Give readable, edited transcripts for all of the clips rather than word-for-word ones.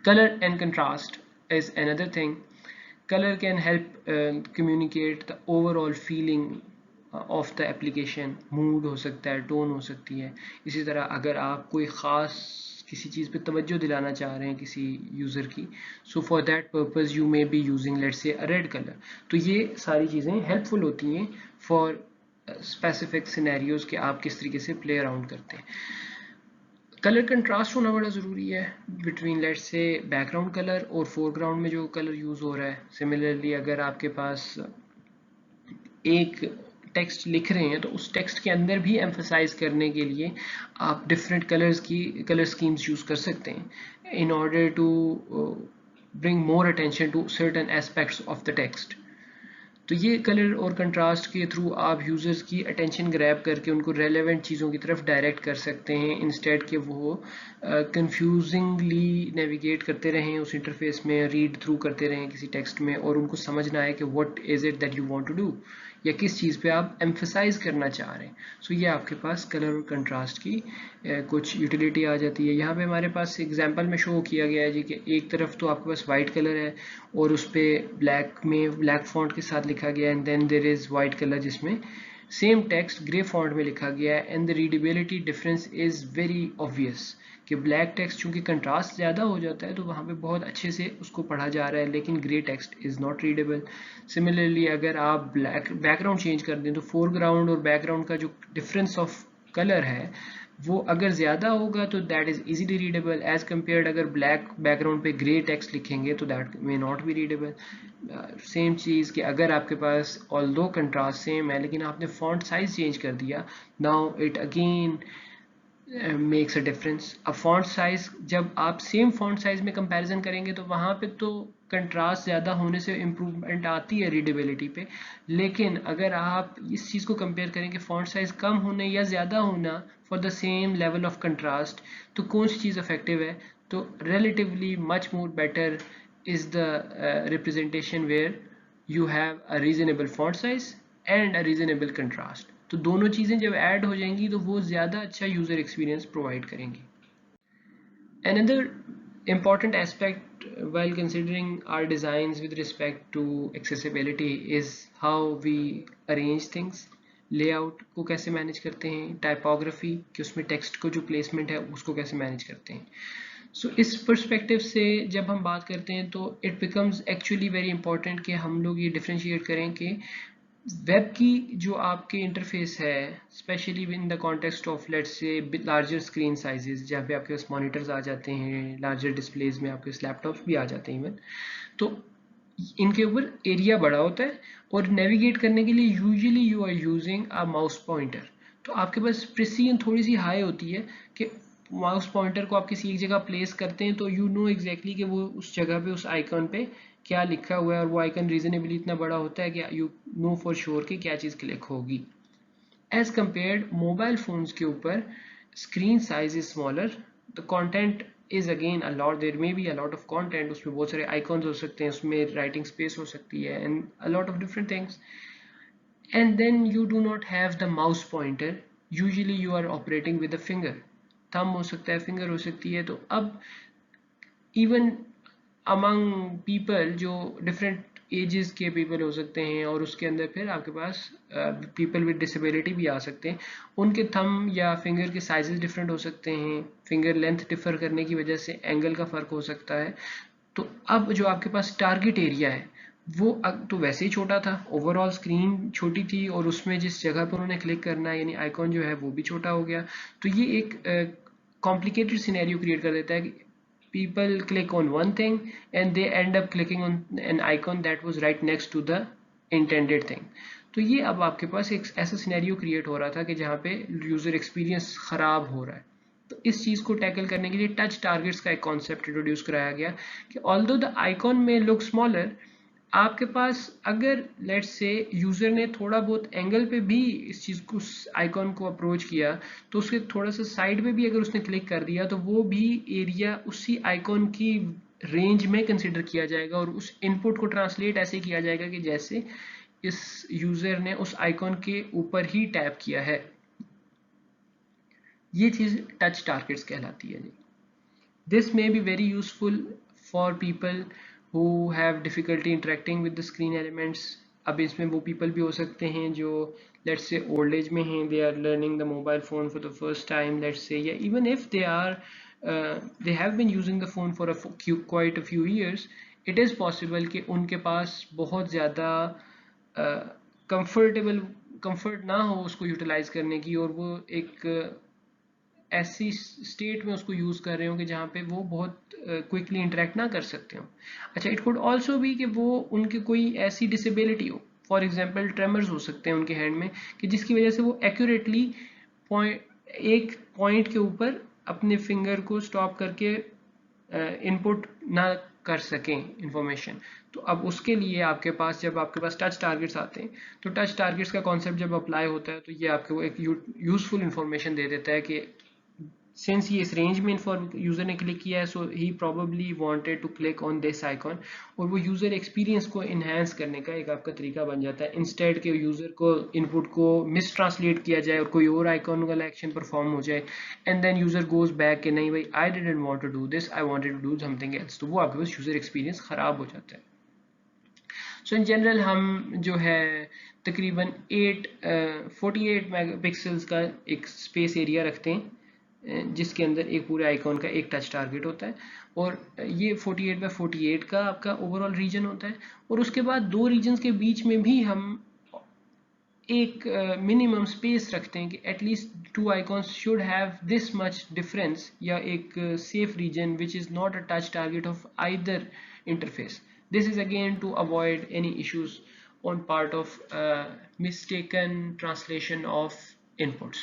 Color and contrast is another thing. Color can help communicate the overall feeling of the application. Mood हो सकता है, tone हो सकती है. इसी तरह अगर आप कोई ख़ास किसी चीज़ पे तवज्जो दिलाना चाह रहे हैं किसी यूज़र की, so for that purpose you may be using let's say a red colour. तो ये सारी चीज़ें हेल्पफुल होती हैं फॉर स्पेसिफिक सिनेरियोज के आप किस तरीके से प्ले अराउंड करते हैं. कलर कंट्रास्ट होना बड़ा ज़रूरी है between let's say background colour और फोरग्राउंड में जो कलर यूज़ हो रहा है. सिमिलरली अगर आपके पास एक टेक्स्ट लिख रहे हैं तो उस टेक्स्ट के अंदर भी एम्फसाइज करने के लिए आप डिफरेंट कलर स्कीम्स यूज़ कर सकते हैं in order to bring more attention to certain aspects of the text. तो ये कलर और कंट्रास्ट के थ्रू आप यूज़र्स की अटेंशन ग्रैब करके उनको रेलेवेंट चीज़ों की तरफ डायरेक्ट कर सकते हैं इंस्टेड के वो कंफ्यूजिंगली नेविगेट करते रहें उस इंटरफेस में, रीड थ्रू करते रहें किसी टेक्स्ट में और उनको समझ ना आए कि what is it that you want to do या किस चीज़ पे आप एम्फसाइज करना चाह रहे हैं. सो ये आपके पास कलर और कंट्रास्ट की कुछ यूटिलिटी आ जाती है. यहाँ पे हमारे पास एग्जांपल में शो किया गया है जी कि एक तरफ तो आपके पास वाइट कलर है और उस पर ब्लैक फॉन्ट के साथ लिखा गया है and then there is white colour जिसमें सेम टेक्स्ट ग्रे फॉन्ट में लिखा गया है and the readability difference is very obvious कि ब्लैक टेक्स्ट चूंकि कंट्रास्ट ज़्यादा हो जाता है तो वहाँ पे बहुत अच्छे से उसको पढ़ा जा रहा है लेकिन grey text is not readable. Similarly अगर आप बैकग्राउंड चेंज कर दें तो फोरग्राउंड और बैकग्राउंड का जो डिफरेंस ऑफ कलर है वो अगर ज़्यादा होगा तो that is easily readable as compared अगर ब्लैक बैकग्राउंड पे ग्रे टेक्स्ट लिखेंगे तो that may not be readable. Same चीज़ कि अगर आपके पास ऑल्दो कंट्रास्ट सेम है लेकिन आपने फॉन्ट साइज चेंज कर दिया, now it again makes a difference. अब फॉन्ट साइज जब आप सेम फॉन्ट साइज में कंपैरिजन करेंगे तो वहाँ पे तो कंट्रास्ट ज़्यादा होने से इम्प्रूवमेंट आती है रीडेबिलिटी पे, लेकिन अगर आप इस चीज़ को कंपेयर करें कि फॉन्ट साइज कम होने या ज़्यादा होना for the same level of contrast तो कौन सी चीज़ इफेक्टिव है, तो relatively much more better is the representation where you have a reasonable font size and a reasonable contrast. तो दोनों चीज़ें जब ऐड हो जाएंगी तो वो ज़्यादा अच्छा यूज़र एक्सपीरियंस प्रोवाइड करेंगी. Another important aspect while considering our designs with respect to accessibility is how we arrange things. Layout को कैसे मैनेज करते हैं, टाइपोग्राफी कि उसमें टेक्स्ट को जो प्लेसमेंट है उसको कैसे मैनेज करते हैं. सो इस पर्सपेक्टिव से जब हम बात करते हैं तो it becomes actually very important कि हम लोग ये डिफ्रेंशिएट करें कि वेब की जो आपके इंटरफेस है specially in the context of let's say larger screen sizes जहाँ पे आपके पास मॉनिटर्स आ जाते हैं, लार्जर डिस्प्लेज में आपके पास लैपटॉप्स भी आ जाते हैं इवन, तो इनके ऊपर एरिया बड़ा होता है और नेविगेट करने के लिए usually you are using a mouse pointer. तो आपके पास प्रिसीजन थोड़ी सी हाई होती है कि माउस पॉइंटर को आप किसी एक जगह प्लेस करते हैं तो यू नो एग्जैक्टली कि वो उस जगह पे उस आइकन पे क्या लिखा हुआ है और वो आइकन रीजनेबली इतना बड़ा होता है कि यू नो फॉर श्योर कि क्या चीज़ क्लिक होगी. एज कम्पेयर्ड मोबाइल फोन्स के ऊपर screen size is smaller, the content is again a lot, there may be a lot of content, उसमें बहुत सारे आइकॉन्स हो सकते हैं, उसमें राइटिंग स्पेस हो सकती है and a lot of different things. And then you do not have the mouse pointer, usually you are operating with a finger, thumb हो सकता है, finger हो सकती है. तो अब even among people जो different एजेस के पीपल हो सकते हैं और उसके अंदर फिर आपके पास पीपल विद डिसेबिलिटी भी आ सकते हैं, उनके थंब या फिंगर के साइजेस डिफरेंट हो सकते हैं, फिंगर लेंथ डिफर करने की वजह से एंगल का फ़र्क हो सकता है. तो अब जो आपके पास टारगेट एरिया है वो तो वैसे ही छोटा था, ओवरऑल स्क्रीन छोटी थी और उसमें जिस जगह पर उन्होंने क्लिक करना है यानी आइकॉन जो है वो भी छोटा हो गया. तो ये एक कॉम्प्लिकेटेड सिनेरियो क्रिएट कर देता है कि people click on one thing and they end up clicking on an icon that was right next to the intended thing. तो ये अब आपके पास एक ऐसा सिनेरियो क्रिएट हो रहा था कि जहाँ पे यूज़र एक्सपीरियंस ख़राब हो रहा है. तो इस चीज़ को टैकल करने के लिए टच टारगेट्स का एक कॉन्सेप्ट इंट्रोड्यूस कराया गया कि ऑल्दो द आइकॉन में लुक स्मॉलर, आपके पास अगर लेट्स से यूज़र ने थोड़ा बहुत एंगल पे भी इस चीज़ को आइकॉन को अप्रोच किया तो उसके थोड़ा सा साइड में भी अगर उसने क्लिक कर दिया तो वो भी एरिया उसी आइकॉन की रेंज में कंसिडर किया जाएगा और उस इनपुट को ट्रांसलेट ऐसे किया जाएगा कि जैसे इस यूज़र ने उस आइकॉन के ऊपर ही टैप किया है. ये चीज़ टच टारगेट्स कहलाती है. This may be very useful for people who have difficulty interacting with the screen elements. अब इसमें वो people भी हो सकते हैं जो let's say old age में हैं, they are learning the mobile phone for the first time, let's say, yeah, even if they are they have been using the phone for quite a few years, it is possible कि उनके पास बहुत ज़्यादा comfort ना हो उसको utilise करने की, और वो एक ऐसी स्टेट में उसको यूज़ कर रहे हो कि जहाँ पे वो बहुत क्विकली इंटरेक्ट ना कर सकते हो. अच्छा, इट कुड ऑल्सो भी कि वो उनकी कोई ऐसी डिसेबिलिटी हो, फॉर एग्जांपल ट्रेमर्स हो सकते हैं उनके हैंड में, कि जिसकी वजह से वो एक्यूरेटली एक पॉइंट के ऊपर अपने फिंगर को स्टॉप करके इनपुट ना कर सकें इंफॉर्मेशन. तो अब उसके लिए आपके पास, जब आपके पास टच टारगेट्स आते हैं, तो टच टारगेट्स का कॉन्सेप्ट जब अप्लाई होता है तो ये आपको एक यूजफुल इंफॉर्मेशन दे देता है कि सिंस ये इस रेंज में यूजर ने क्लिक किया है, so he probably wanted to click on this icon, और वो यूजर एक्सपीरियंस को इनहेंस करने का एक आपका तरीका बन जाता है, इंस्टेड के यूजर को इनपुट को मिस ट्रांसलेट किया जाए और कोई और आइकॉन वाला एक्शन परफॉर्म हो जाए, and then user goes back कि नहीं भाई, I didn't want to do this, I wanted to do something else. तो वो आपके पास यूजर एक्सपीरियंस खराब हो जाता है. सो इन जनरल हम जो है तकरीबन 48 मेगापिक्सल्स का एक स्पेस एरिया रखते हैं, जिसके अंदर एक पूरे आइकॉन का एक टच टारगेट होता है, और ये 48x48 का आपका ओवरऑल रीजन होता है. और उसके बाद दो रीजन्स के बीच में भी हम एक मिनिमम स्पेस रखते हैं कि at least two icons should have this much difference, या एक safe region which is not a touch target of either interface. This is again to avoid any issues on part of mistaken translation of inputs.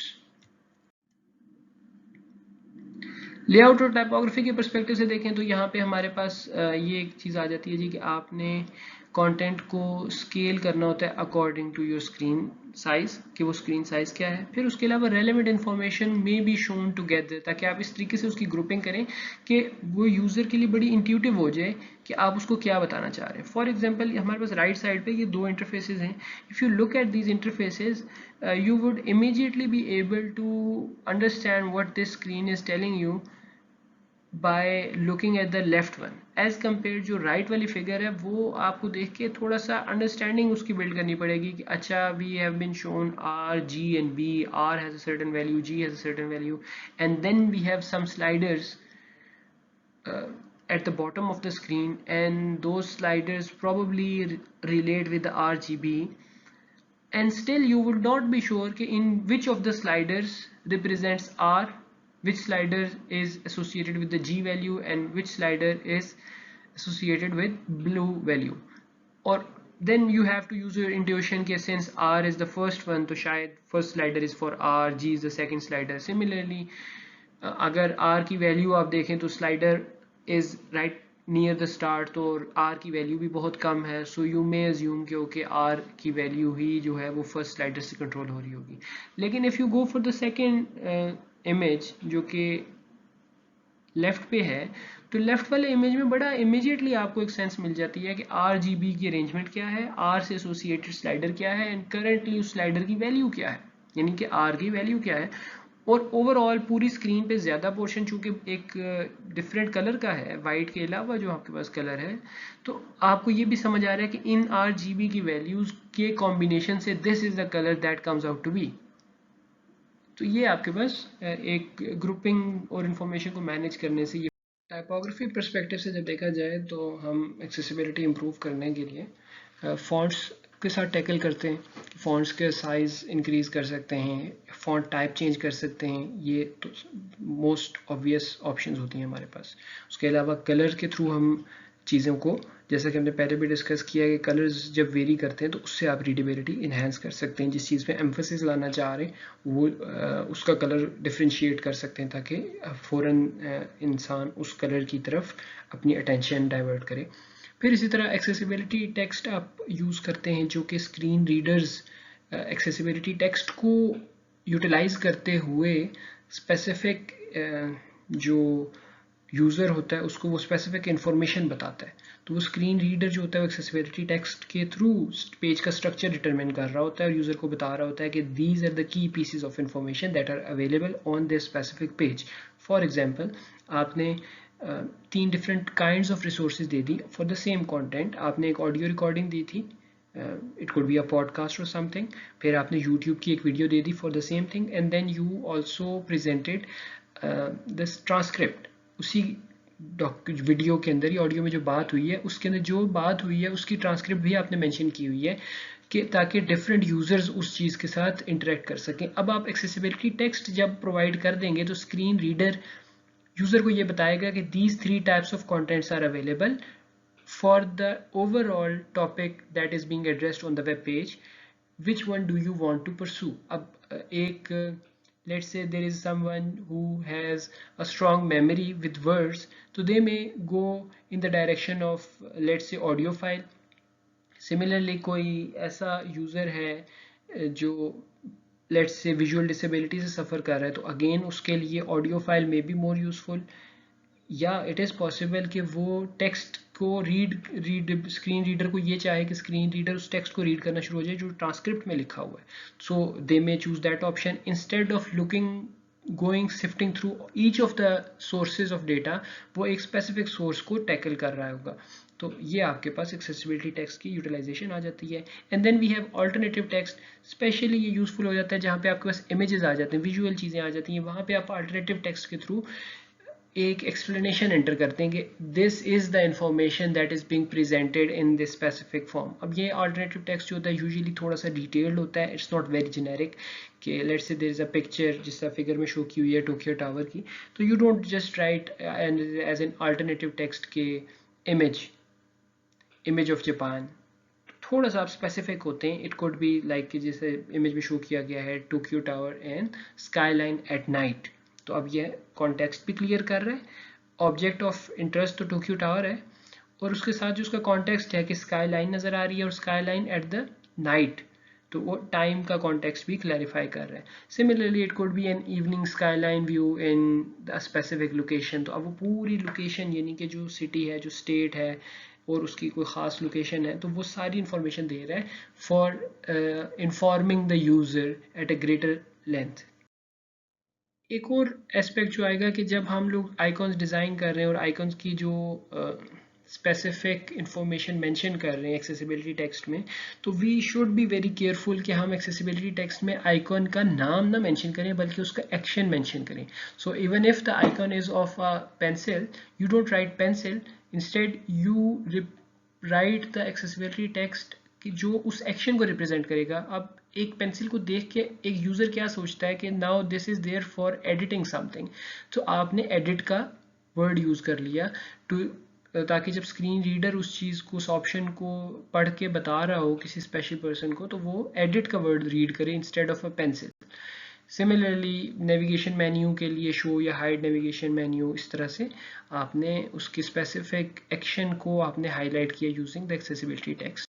Layout और typography के perspective से देखें तो यहाँ पे हमारे पास ये एक चीज़ आ जाती है जी कि आपने कंटेंट को स्केल करना होता है according to your screen size, कि वो स्क्रीन साइज क्या है. फिर उसके अलावा relevant information may be shown together, ताकि आप इस तरीके से उसकी ग्रुपिंग करें कि वो यूज़र के लिए बड़ी इंट्यूटिव हो जाए कि आप उसको क्या बताना चाह रहे हैं. फॉर एग्जाम्पल हमारे पास राइट साइड पे ये दो इंटरफेसेस हैं. If you look at these interfaces you would immediately be able to understand what this screen is telling you by looking at the left one as compared जो right वाली figure है वो आपको देख के थोड़ा सा understanding उसकी build करनी पड़ेगी कि अच्छा we have been shown R, G and B. R has a certain value, G has a certain value, and then we have some sliders at the bottom of the screen, and those sliders probably relate with the RGB, and still you would not be sure कि in which of the sliders represents R, which slider is associated with the G value, and which slider is associated with blue value. Or then you have to use your intuition कि since R is the first one तो शायद first slider is for R, G is the second slider. Similarly अगर R की value आप देखें तो slider is right near the start, तो are की वैल्यू भी बहुत कम है, सो यू मे अज्यूम कि ओके आर की वैल्यू ही जो है वो फर्स्ट स्लाइडर से कंट्रोल हो रही होगी. लेकिन if you go for the second image जो कि लेफ्ट पे है, तो लेफ्ट वाले इमेज में बड़ा इमीडिएटली आपको एक सेंस मिल जाती है कि आर जी बी की अरेंजमेंट क्या है, आर से एसोसिएटेड स्लाइडर क्या है, एंड करंटली उस स्लाइडर की वैल्यू क्या है, यानी कि आर की वैल्यू क्या है. और ओवरऑल पूरी स्क्रीन पे ज़्यादा पोर्शन चूंकि एक डिफरेंट कलर का है, वाइट के अलावा जो आपके पास कलर है, तो आपको ये भी समझ आ रहा है कि इन RGB की वैल्यूज़ के कॉम्बिनेशन से this is the colour that comes out to be. तो ये आपके पास एक ग्रुपिंग और इन्फॉर्मेशन को मैनेज करने से ये टाइपोग्राफी पर्सपेक्टिव से जब देखा जाए तो हम एक्सेसिबिलिटी इम्प्रूव करने के लिए फॉन्ट्स के साथ टैकल करते हैं. फॉन्ट्स के साइज़ इंक्रीज़ कर सकते हैं, फॉन्ट टाइप चेंज कर सकते हैं, ये तो मोस्ट ऑब्वियस ऑप्शंस होती हैं हमारे पास. उसके अलावा कलर के थ्रू हम चीज़ों को, जैसा कि हमने पहले भी डिस्कस किया कि कलर्स जब वेरी करते हैं तो उससे आप रीडेबिलिटी इन्हेंस कर सकते हैं. जिस चीज़ पे एम्फेसिस लाना चाह रहे हैं वो उसका कलर डिफ्रेंशिएट कर सकते हैं ताकि फ़ौरन इंसान उस कलर की तरफ अपनी अटेंशन डाइवर्ट करे. फिर इसी तरह एक्सेसिबिलिटी टेक्स्ट आप यूज़ करते हैं जो कि स्क्रीन रीडर्स एक्सेसिबिलिटी टेक्स्ट को यूटिलाइज करते हुए स्पेसिफिक जो यूज़र होता है उसको वो स्पेसिफिक इंफॉर्मेशन बताता है. तो वो स्क्रीन रीडर जो होता है वो एक्सेसिबिलिटी टेक्स्ट के थ्रू पेज का स्ट्रक्चर डिटरमिन कर रहा होता है और यूज़र को बता रहा होता है कि these are the key pieces of information that are available on this specific page. For example आपने तीन डिफरेंट काइंड्स ऑफ रिसोर्सेज दे दी फॉर द सेम कंटेंट। आपने एक ऑडियो रिकॉर्डिंग दी थी, it could be a podcast और something, फिर आपने यूट्यूब की एक वीडियो दे दी for the same thing, and then you also presented this transcript. उसी वीडियो के अंदर या ऑडियो में जो बात हुई है उसके अंदर जो बात हुई है उसकी ट्रांसक्रिप्ट भी आपने मेंशन की हुई है कि ताकि डिफरेंट यूजर्स उस चीज़ के साथ इंटरेक्ट कर सकें। अब आप एक्सेसिबिलिटी टेक्स्ट जब प्रोवाइड कर देंगे तो स्क्रीन रीडर यूजर को ये बताएगा कि these 3 types of contents are available for the overall topic that is being addressed on the web page. Which one do you want to pursue? अब एक let's say there is someone who has a strong memory with words, so they may go in the direction of let's say audio file. Similarly कोई ऐसा user है जो let's say visual disability से सफ़र कर रहा है, तो अगेन उसके लिए ऑडियो फाइल में बी मोर यूज़फुल। या इट इज़ पॉसिबल कि वो टेक्स्ट को रीड स्क्रीन रीडर को ये चाहे कि स्क्रीन रीडर उस टेक्स्ट को रीड करना शुरू हो जाए जो ट्रांसक्रिप्ट में लिखा हुआ है, so they may choose that option instead of looking going sifting through each of the sources of data. वो एक स्पेसिफिक सोर्स को टैकल कर रहा होगा। तो ये आपके पास एक्सेसिबिलिटी टेक्स्ट की यूटिलाइजेशन आ जाती है। And then we have alternative text. Specially ये यूजफुल हो जाता है जहाँ पे आपके पास इमेजेस आ जाते हैं, विजुअल चीज़ें आ जाती हैं, वहाँ पे आप अल्टरनेटिव टेक्स्ट के थ्रू एक एक्सप्लेनेशन एंटर करते हैं कि this is the information that is being presented in this specific form. अब ये अल्टरनेटिव टेक्स्ट जो होता है यूजुअली थोड़ा सा डिटेल्ड होता है, इट्स नॉट वेरी जेनेरिक कि let's say there is a picture जिस तरह फिगर में शो की हुई है टोक्यो टावर की, तो you don't just write as an alternative text के इमेज ऑफ जापान। थोड़ा सा आप स्पेसिफिक होते हैं। इट कुड बी लाइक कि जैसे इमेज में शो किया गया है Tokyo tower and skyline at night, तो अब ये कॉन्टेक्स्ट भी क्लियर कर रहा है। ऑब्जेक्ट ऑफ इंटरेस्ट तो टोक्यो टावर है और उसके साथ जो उसका कॉन्टेक्स्ट है कि स्काई लाइन नज़र आ रही है और sky line at the night, तो वो टाइम का कॉन्टेक्स्ट भी क्लैरिफाई कर रहा है। Similarly it could B an evening sky line view in the specific location, तो अब वो पूरी लोकेशन यानी कि जो सिटी है, जो स्टेट है और उसकी कोई ख़ास लोकेशन है, तो वो सारी इंफॉर्मेशन दे रहा है for informing the user at a greater length. एक और एस्पेक्ट जो आएगा कि जब हम लोग आइकॉन्स डिज़ाइन कर रहे हैं और आइकॉन्स की जो स्पेसिफिक इंफॉर्मेशन मेंशन कर रहे हैं एक्सेसिबिलिटी टेक्स्ट में, तो we should be very careful कि हम एक्सेसिबिलिटी टेक्स्ट में आइकॉन का नाम ना मेंशन करें बल्कि उसका एक्शन मेंशन करें। So even if the icon is of a pencil, you don't write pencil, instead you right the accessibility text कि जो उस एक्शन को रिप्रेजेंट करेगा। अब एक पेंसिल को देख के एक यूजर क्या सोचता है कि now this is there for editing something, तो आपने एडिट का वर्ड यूज कर लिया टू, ताकि जब स्क्रीन रीडर उस चीज को उस ऑप्शन को पढ़ के बता रहा हो किसी स्पेशल पर्सन को, तो वो एडिट का वर्ड रीड करे instead of a pencil. Similarly navigation menu के लिए शो या हाइड नेविगेशन मेन्यू, इस तरह से आपने उसकी स्पेसिफिक एक्शन को आपने हाईलाइट किया यूजिंग द एक्सेसिबिलिटी टेक्स्ट।